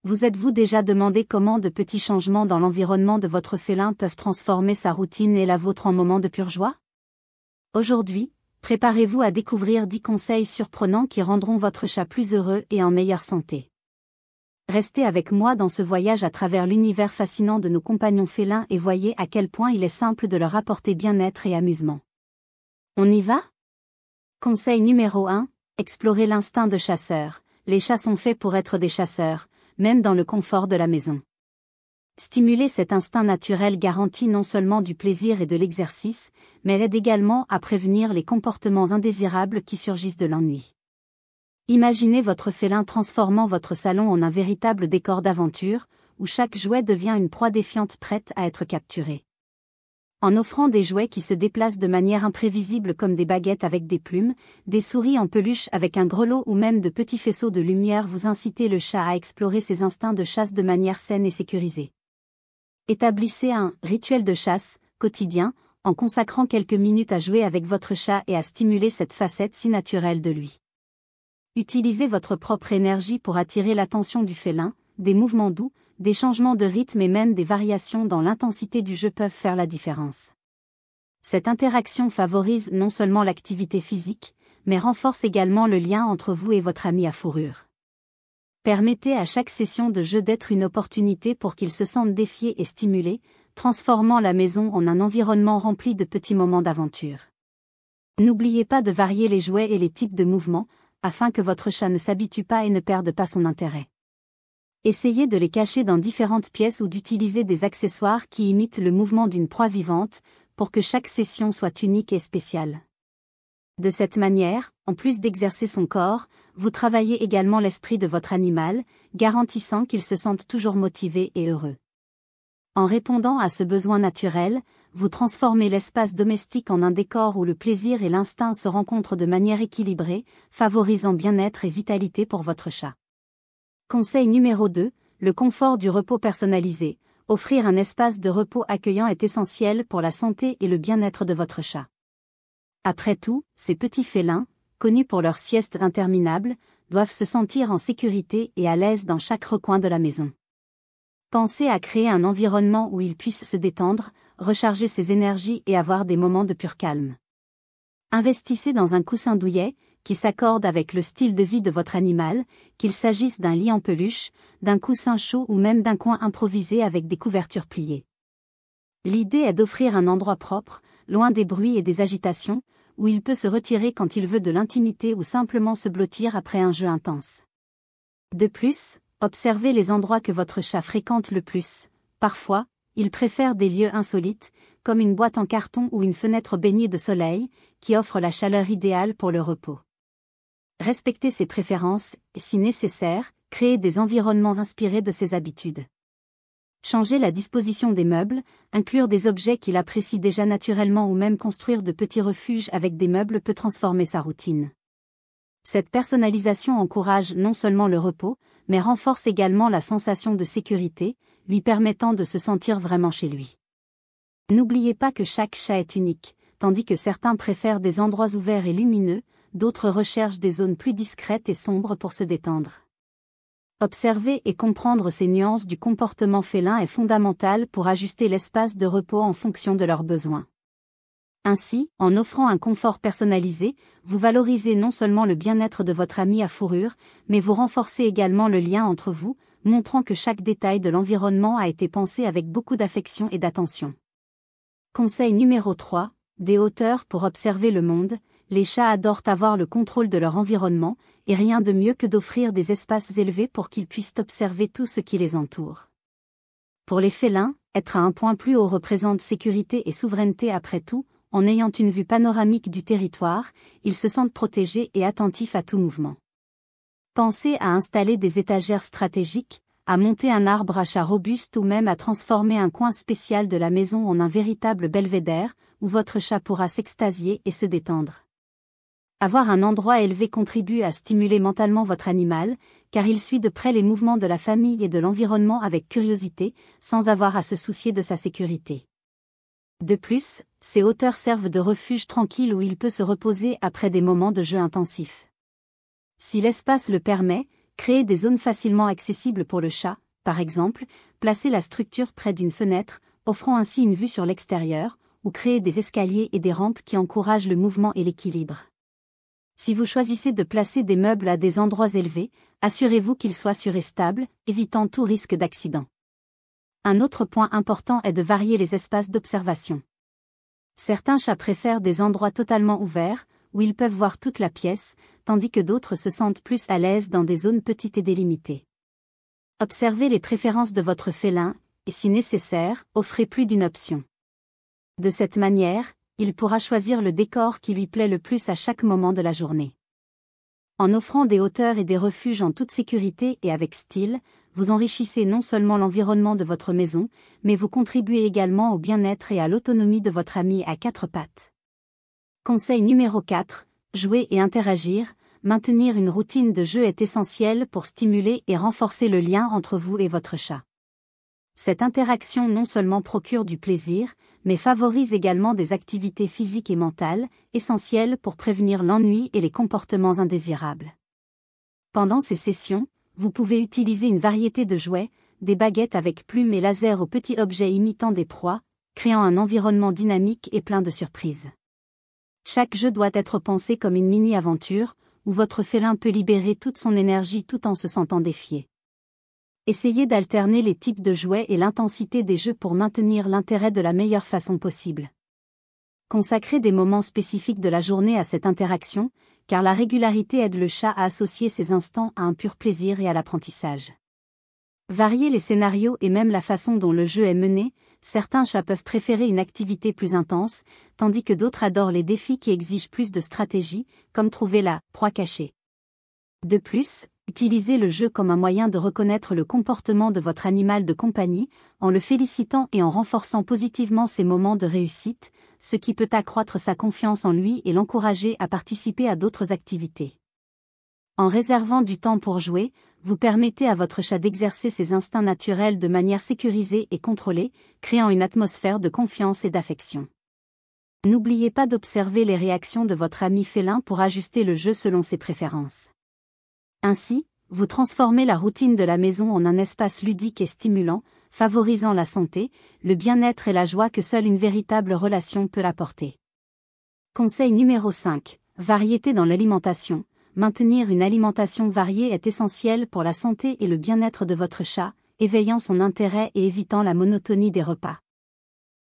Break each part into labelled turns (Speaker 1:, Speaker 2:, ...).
Speaker 1: Vous êtes-vous déjà demandé comment de petits changements dans l'environnement de votre félin peuvent transformer sa routine et la vôtre en moments de pure joie? Aujourd'hui, préparez-vous à découvrir 10 conseils surprenants qui rendront votre chat plus heureux et en meilleure santé. Restez avec moi dans ce voyage à travers l'univers fascinant de nos compagnons félins et voyez à quel point il est simple de leur apporter bien-être et amusement. On y va? Conseil numéro 1, explorez l'instinct de chasseur. Les chats sont faits pour être des chasseurs, même dans le confort de la maison. Stimuler cet instinct naturel garantit non seulement du plaisir et de l'exercice, mais aide également à prévenir les comportements indésirables qui surgissent de l'ennui. Imaginez votre félin transformant votre salon en un véritable décor d'aventure, où chaque jouet devient une proie défiante prête à être capturée. En offrant des jouets qui se déplacent de manière imprévisible comme des baguettes avec des plumes, des souris en peluche avec un grelot ou même de petits faisceaux de lumière, vous incitez le chat à explorer ses instincts de chasse de manière saine et sécurisée. Établissez un « rituel de chasse » quotidien, en consacrant quelques minutes à jouer avec votre chat et à stimuler cette facette si naturelle de lui. Utilisez votre propre énergie pour attirer l'attention du félin, des mouvements doux, des changements de rythme et même des variations dans l'intensité du jeu peuvent faire la différence. Cette interaction favorise non seulement l'activité physique, mais renforce également le lien entre vous et votre ami à fourrure. Permettez à chaque session de jeu d'être une opportunité pour qu'il se sente défié et stimulé, transformant la maison en un environnement rempli de petits moments d'aventure. N'oubliez pas de varier les jouets et les types de mouvements, afin que votre chat ne s'habitue pas et ne perde pas son intérêt. Essayez de les cacher dans différentes pièces ou d'utiliser des accessoires qui imitent le mouvement d'une proie vivante, pour que chaque session soit unique et spéciale. De cette manière, en plus d'exercer son corps, vous travaillez également l'esprit de votre animal, garantissant qu'il se sente toujours motivé et heureux. En répondant à ce besoin naturel, vous transformez l'espace domestique en un décor où le plaisir et l'instinct se rencontrent de manière équilibrée, favorisant bien-être et vitalité pour votre chat. Conseil numéro 2, le confort du repos personnalisé. Offrir un espace de repos accueillant est essentiel pour la santé et le bien-être de votre chat. Après tout, ces petits félins, connus pour leurs siestes interminables, doivent se sentir en sécurité et à l'aise dans chaque recoin de la maison. Pensez à créer un environnement où ils puissent se détendre, recharger ses énergies et avoir des moments de pur calme. Investissez dans un coussin douillet, qui s'accorde avec le style de vie de votre animal, qu'il s'agisse d'un lit en peluche, d'un coussin chaud ou même d'un coin improvisé avec des couvertures pliées. L'idée est d'offrir un endroit propre, loin des bruits et des agitations, où il peut se retirer quand il veut de l'intimité ou simplement se blottir après un jeu intense. De plus, observez les endroits que votre chat fréquente le plus. Parfois, il préfère des lieux insolites, comme une boîte en carton ou une fenêtre baignée de soleil, qui offre la chaleur idéale pour le repos. Respectez ses préférences, et si nécessaire, créez des environnements inspirés de ses habitudes. Changer la disposition des meubles, inclure des objets qu'il apprécie déjà naturellement ou même construire de petits refuges avec des meubles peut transformer sa routine. Cette personnalisation encourage non seulement le repos, mais renforce également la sensation de sécurité, lui permettant de se sentir vraiment chez lui. N'oubliez pas que chaque chat est unique, tandis que certains préfèrent des endroits ouverts et lumineux, d'autres recherchent des zones plus discrètes et sombres pour se détendre. Observer et comprendre ces nuances du comportement félin est fondamental pour ajuster l'espace de repos en fonction de leurs besoins. Ainsi, en offrant un confort personnalisé, vous valorisez non seulement le bien-être de votre ami à fourrure, mais vous renforcez également le lien entre vous, montrant que chaque détail de l'environnement a été pensé avec beaucoup d'affection et d'attention. Conseil numéro 3, des hauteurs pour observer le monde. Les chats adorent avoir le contrôle de leur environnement, et rien de mieux que d'offrir des espaces élevés pour qu'ils puissent observer tout ce qui les entoure. Pour les félins, être à un point plus haut représente sécurité et souveraineté. Après tout, en ayant une vue panoramique du territoire, ils se sentent protégés et attentifs à tout mouvement. Pensez à installer des étagères stratégiques, à monter un arbre à chat robuste ou même à transformer un coin spécial de la maison en un véritable belvédère, où votre chat pourra s'extasier et se détendre. Avoir un endroit élevé contribue à stimuler mentalement votre animal, car il suit de près les mouvements de la famille et de l'environnement avec curiosité, sans avoir à se soucier de sa sécurité. De plus, ces hauteurs servent de refuge tranquille où il peut se reposer après des moments de jeu intensifs. Si l'espace le permet, créez des zones facilement accessibles pour le chat, par exemple, placez la structure près d'une fenêtre, offrant ainsi une vue sur l'extérieur, ou créez des escaliers et des rampes qui encouragent le mouvement et l'équilibre. Si vous choisissez de placer des meubles à des endroits élevés, assurez-vous qu'ils soient sûrs et stables, évitant tout risque d'accident. Un autre point important est de varier les espaces d'observation. Certains chats préfèrent des endroits totalement ouverts, où ils peuvent voir toute la pièce, tandis que d'autres se sentent plus à l'aise dans des zones petites et délimitées. Observez les préférences de votre félin, et si nécessaire, offrez plus d'une option. De cette manière, il pourra choisir le décor qui lui plaît le plus à chaque moment de la journée. En offrant des hauteurs et des refuges en toute sécurité et avec style, vous enrichissez non seulement l'environnement de votre maison, mais vous contribuez également au bien-être et à l'autonomie de votre ami à quatre pattes. Conseil numéro 4, jouer et interagir. Maintenir une routine de jeu est essentiel pour stimuler et renforcer le lien entre vous et votre chat. Cette interaction non seulement procure du plaisir, mais favorise également des activités physiques et mentales, essentielles pour prévenir l'ennui et les comportements indésirables. Pendant ces sessions, vous pouvez utiliser une variété de jouets, des baguettes avec plumes et lasers aux petits objets imitant des proies, créant un environnement dynamique et plein de surprises. Chaque jeu doit être pensé comme une mini-aventure, où votre félin peut libérer toute son énergie tout en se sentant défié. Essayez d'alterner les types de jouets et l'intensité des jeux pour maintenir l'intérêt de la meilleure façon possible. Consacrez des moments spécifiques de la journée à cette interaction, car la régularité aide le chat à associer ces instants à un pur plaisir et à l'apprentissage. Variez les scénarios et même la façon dont le jeu est mené. Certains chats peuvent préférer une activité plus intense, tandis que d'autres adorent les défis qui exigent plus de stratégie, comme trouver la proie cachée. De plus, utilisez le jeu comme un moyen de reconnaître le comportement de votre animal de compagnie, en le félicitant et en renforçant positivement ses moments de réussite, ce qui peut accroître sa confiance en lui et l'encourager à participer à d'autres activités. En réservant du temps pour jouer, vous permettez à votre chat d'exercer ses instincts naturels de manière sécurisée et contrôlée, créant une atmosphère de confiance et d'affection. N'oubliez pas d'observer les réactions de votre ami félin pour ajuster le jeu selon ses préférences. Ainsi, vous transformez la routine de la maison en un espace ludique et stimulant, favorisant la santé, le bien-être et la joie que seule une véritable relation peut apporter. Conseil numéro 5. Variété dans l'alimentation. Maintenir une alimentation variée est essentiel pour la santé et le bien-être de votre chat, éveillant son intérêt et évitant la monotonie des repas.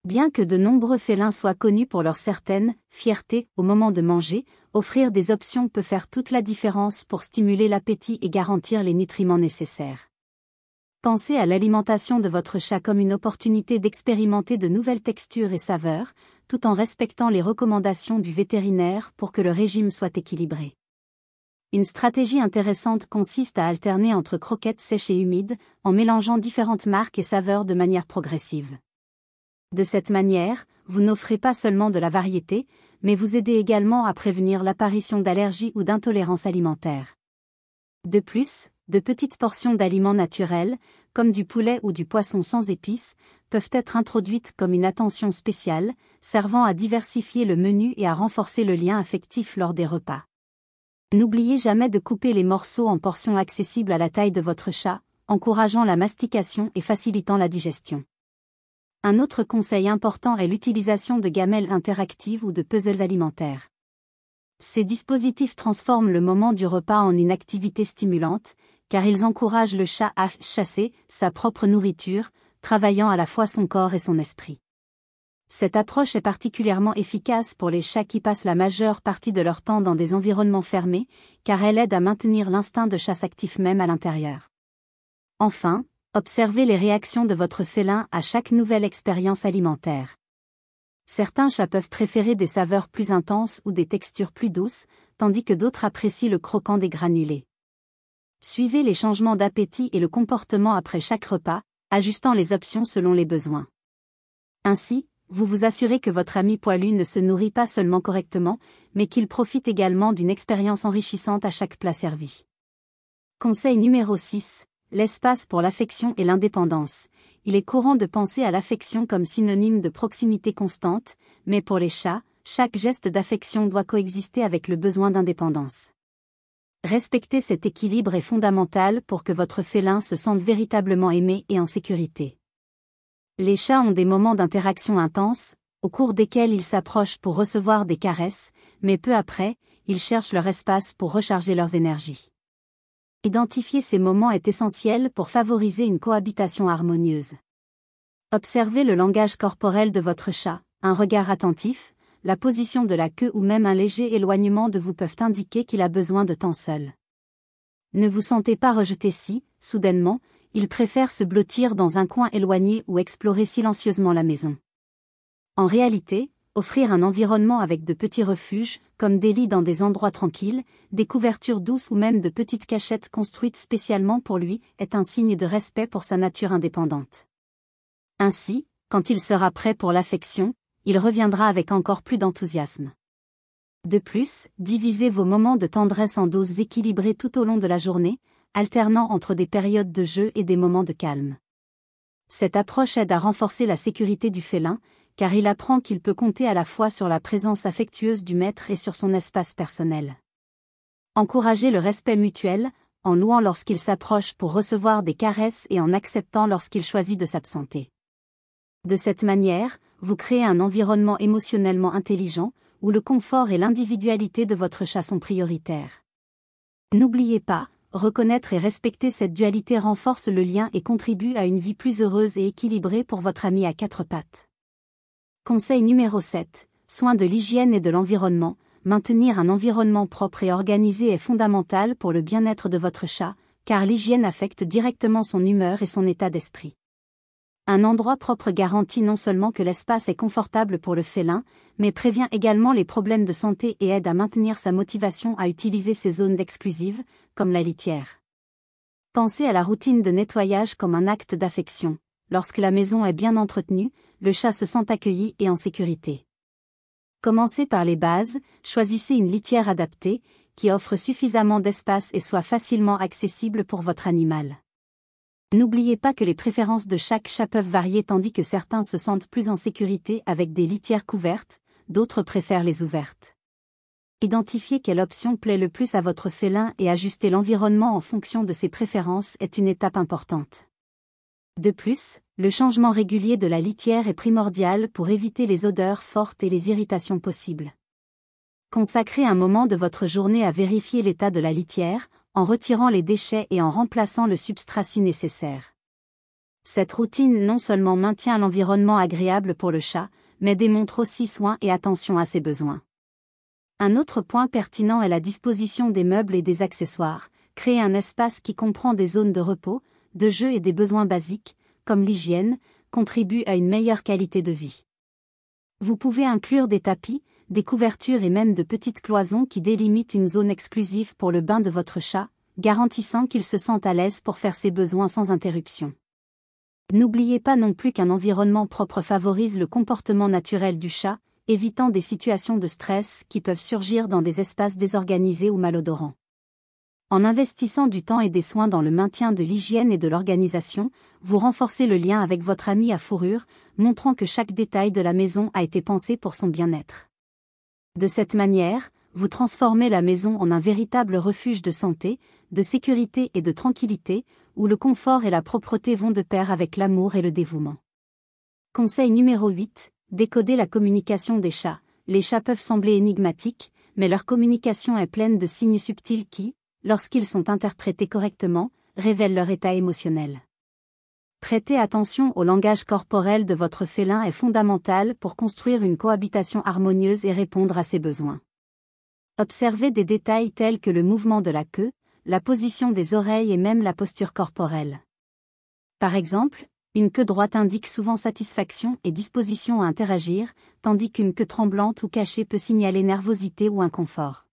Speaker 1: Bien que de nombreux félins soient connus pour leur certaine fierté au moment de manger, offrir des options peut faire toute la différence pour stimuler l'appétit et garantir les nutriments nécessaires. Pensez à l'alimentation de votre chat comme une opportunité d'expérimenter de nouvelles textures et saveurs, tout en respectant les recommandations du vétérinaire pour que le régime soit équilibré. Une stratégie intéressante consiste à alterner entre croquettes sèches et humides, en mélangeant différentes marques et saveurs de manière progressive. De cette manière, vous n'offrez pas seulement de la variété, mais vous aidez également à prévenir l'apparition d'allergies ou d'intolérances alimentaires. De plus, de petites portions d'aliments naturels, comme du poulet ou du poisson sans épices, peuvent être introduites comme une attention spéciale, servant à diversifier le menu et à renforcer le lien affectif lors des repas. N'oubliez jamais de couper les morceaux en portions accessibles à la taille de votre chat, encourageant la mastication et facilitant la digestion. Un autre conseil important est l'utilisation de gamelles interactives ou de puzzles alimentaires. Ces dispositifs transforment le moment du repas en une activité stimulante, car ils encouragent le chat à chasser sa propre nourriture, travaillant à la fois son corps et son esprit. Cette approche est particulièrement efficace pour les chats qui passent la majeure partie de leur temps dans des environnements fermés, car elle aide à maintenir l'instinct de chasse actif même à l'intérieur. Enfin, observez les réactions de votre félin à chaque nouvelle expérience alimentaire. Certains chats peuvent préférer des saveurs plus intenses ou des textures plus douces, tandis que d'autres apprécient le croquant des granulés. Suivez les changements d'appétit et le comportement après chaque repas, ajustant les options selon les besoins. Ainsi, vous vous assurez que votre ami poilu ne se nourrit pas seulement correctement, mais qu'il profite également d'une expérience enrichissante à chaque plat servi. Conseil numéro 6. L'espace pour l'affection et l'indépendance. Il est courant de penser à l'affection comme synonyme de proximité constante, mais pour les chats, chaque geste d'affection doit coexister avec le besoin d'indépendance. Respecter cet équilibre est fondamental pour que votre félin se sente véritablement aimé et en sécurité. Les chats ont des moments d'interaction intense, au cours desquels ils s'approchent pour recevoir des caresses, mais peu après, ils cherchent leur espace pour recharger leurs énergies. Identifier ces moments est essentiel pour favoriser une cohabitation harmonieuse. Observez le langage corporel de votre chat, un regard attentif, la position de la queue ou même un léger éloignement de vous peuvent indiquer qu'il a besoin de temps seul. Ne vous sentez pas rejeté si, soudainement, il préfère se blottir dans un coin éloigné ou explorer silencieusement la maison. En réalité, offrir un environnement avec de petits refuges, comme des lits dans des endroits tranquilles, des couvertures douces ou même de petites cachettes construites spécialement pour lui, est un signe de respect pour sa nature indépendante. Ainsi, quand il sera prêt pour l'affection, il reviendra avec encore plus d'enthousiasme. De plus, divisez vos moments de tendresse en doses équilibrées tout au long de la journée, alternant entre des périodes de jeu et des moments de calme. Cette approche aide à renforcer la sécurité du félin, car il apprend qu'il peut compter à la fois sur la présence affectueuse du maître et sur son espace personnel. Encouragez le respect mutuel, en louant lorsqu'il s'approche pour recevoir des caresses et en acceptant lorsqu'il choisit de s'absenter. De cette manière, vous créez un environnement émotionnellement intelligent, où le confort et l'individualité de votre chat sont prioritaires. N'oubliez pas, reconnaître et respecter cette dualité renforce le lien et contribue à une vie plus heureuse et équilibrée pour votre ami à quatre pattes. Conseil numéro 7. Soin de l'hygiène et de l'environnement. Maintenir un environnement propre et organisé est fondamental pour le bien-être de votre chat, car l'hygiène affecte directement son humeur et son état d'esprit. Un endroit propre garantit non seulement que l'espace est confortable pour le félin, mais prévient également les problèmes de santé et aide à maintenir sa motivation à utiliser ses zones exclusives, comme la litière. Pensez à la routine de nettoyage comme un acte d'affection. Lorsque la maison est bien entretenue, le chat se sent accueilli et en sécurité. Commencez par les bases, choisissez une litière adaptée, qui offre suffisamment d'espace et soit facilement accessible pour votre animal. N'oubliez pas que les préférences de chaque chat peuvent varier tandis que certains se sentent plus en sécurité avec des litières couvertes, d'autres préfèrent les ouvertes. Identifier quelle option plaît le plus à votre félin et ajuster l'environnement en fonction de ses préférences est une étape importante. De plus, le changement régulier de la litière est primordial pour éviter les odeurs fortes et les irritations possibles. Consacrez un moment de votre journée à vérifier l'état de la litière, en retirant les déchets et en remplaçant le substrat si nécessaire. Cette routine non seulement maintient l'environnement agréable pour le chat, mais démontre aussi soin et attention à ses besoins. Un autre point pertinent est la disposition des meubles et des accessoires. Créer un espace qui comprend des zones de repos, de jeu et des besoins basiques, comme l'hygiène, contribue à une meilleure qualité de vie. Vous pouvez inclure des tapis, des couvertures et même de petites cloisons qui délimitent une zone exclusive pour le bain de votre chat, garantissant qu'il se sente à l'aise pour faire ses besoins sans interruption. N'oubliez pas non plus qu'un environnement propre favorise le comportement naturel du chat, évitant des situations de stress qui peuvent surgir dans des espaces désorganisés ou malodorants. En investissant du temps et des soins dans le maintien de l'hygiène et de l'organisation, vous renforcez le lien avec votre ami à fourrure, montrant que chaque détail de la maison a été pensé pour son bien-être. De cette manière, vous transformez la maison en un véritable refuge de santé, de sécurité et de tranquillité, où le confort et la propreté vont de pair avec l'amour et le dévouement. Conseil numéro 8. Décoder la communication des chats. Les chats peuvent sembler énigmatiques, mais leur communication est pleine de signes subtils qui, lorsqu'ils sont interprétés correctement, révèlent leur état émotionnel. Prêter attention au langage corporel de votre félin est fondamental pour construire une cohabitation harmonieuse et répondre à ses besoins. Observez des détails tels que le mouvement de la queue, la position des oreilles et même la posture corporelle. Par exemple, une queue droite indique souvent satisfaction et disposition à interagir, tandis qu'une queue tremblante ou cachée peut signaler nervosité ou inconfort.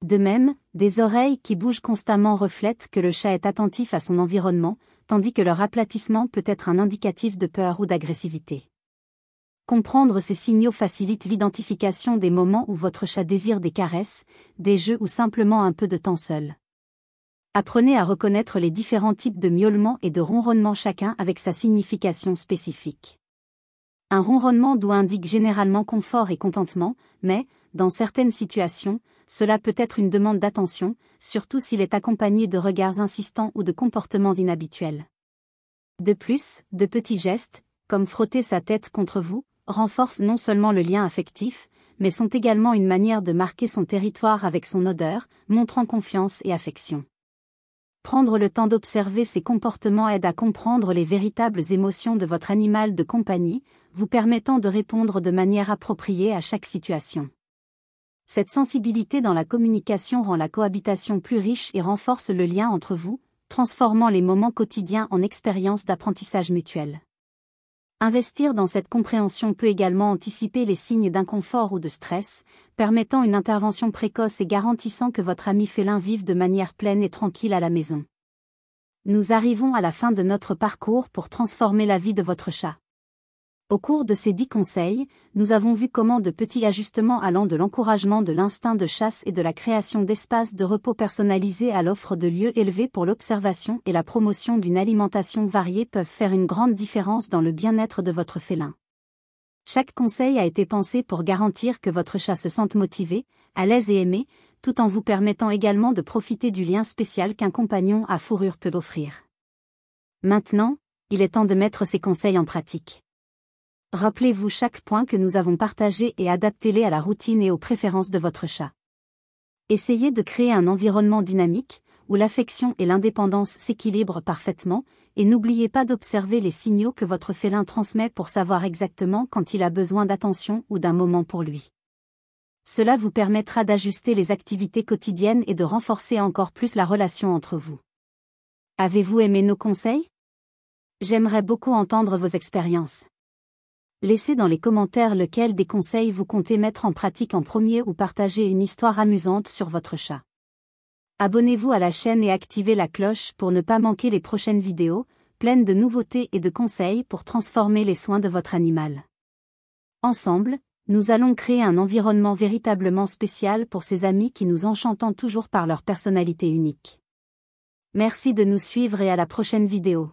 Speaker 1: De même, des oreilles qui bougent constamment reflètent que le chat est attentif à son environnement, tandis que leur aplatissement peut être un indicatif de peur ou d'agressivité. Comprendre ces signaux facilite l'identification des moments où votre chat désire des caresses, des jeux ou simplement un peu de temps seul. Apprenez à reconnaître les différents types de miaulements et de ronronnements chacun avec sa signification spécifique. Un ronronnement doux indique généralement confort et contentement, mais, dans certaines situations, cela peut être une demande d'attention, surtout s'il est accompagné de regards insistants ou de comportements inhabituels. De plus, de petits gestes, comme frotter sa tête contre vous, renforcent non seulement le lien affectif, mais sont également une manière de marquer son territoire avec son odeur, montrant confiance et affection. Prendre le temps d'observer ces comportements aide à comprendre les véritables émotions de votre animal de compagnie, vous permettant de répondre de manière appropriée à chaque situation. Cette sensibilité dans la communication rend la cohabitation plus riche et renforce le lien entre vous, transformant les moments quotidiens en expériences d'apprentissage mutuel. Investir dans cette compréhension peut également anticiper les signes d'inconfort ou de stress, permettant une intervention précoce et garantissant que votre ami félin vive de manière pleine et tranquille à la maison. Nous arrivons à la fin de notre parcours pour transformer la vie de votre chat. Au cours de ces 10 conseils, nous avons vu comment de petits ajustements allant de l'encouragement de l'instinct de chasse et de la création d'espaces de repos personnalisés à l'offre de lieux élevés pour l'observation et la promotion d'une alimentation variée peuvent faire une grande différence dans le bien-être de votre félin. Chaque conseil a été pensé pour garantir que votre chat se sente motivé, à l'aise et aimé, tout en vous permettant également de profiter du lien spécial qu'un compagnon à fourrure peut offrir. Maintenant, il est temps de mettre ces conseils en pratique. Rappelez-vous chaque point que nous avons partagé et adaptez-les à la routine et aux préférences de votre chat. Essayez de créer un environnement dynamique, où l'affection et l'indépendance s'équilibrent parfaitement, et n'oubliez pas d'observer les signaux que votre félin transmet pour savoir exactement quand il a besoin d'attention ou d'un moment pour lui. Cela vous permettra d'ajuster les activités quotidiennes et de renforcer encore plus la relation entre vous. Avez-vous aimé nos conseils? J'aimerais beaucoup entendre vos expériences. Laissez dans les commentaires lequel des conseils vous comptez mettre en pratique en premier ou partagez une histoire amusante sur votre chat. Abonnez-vous à la chaîne et activez la cloche pour ne pas manquer les prochaines vidéos, pleines de nouveautés et de conseils pour transformer les soins de votre animal. Ensemble, nous allons créer un environnement véritablement spécial pour ces amis qui nous enchantent toujours par leur personnalité unique. Merci de nous suivre et à la prochaine vidéo.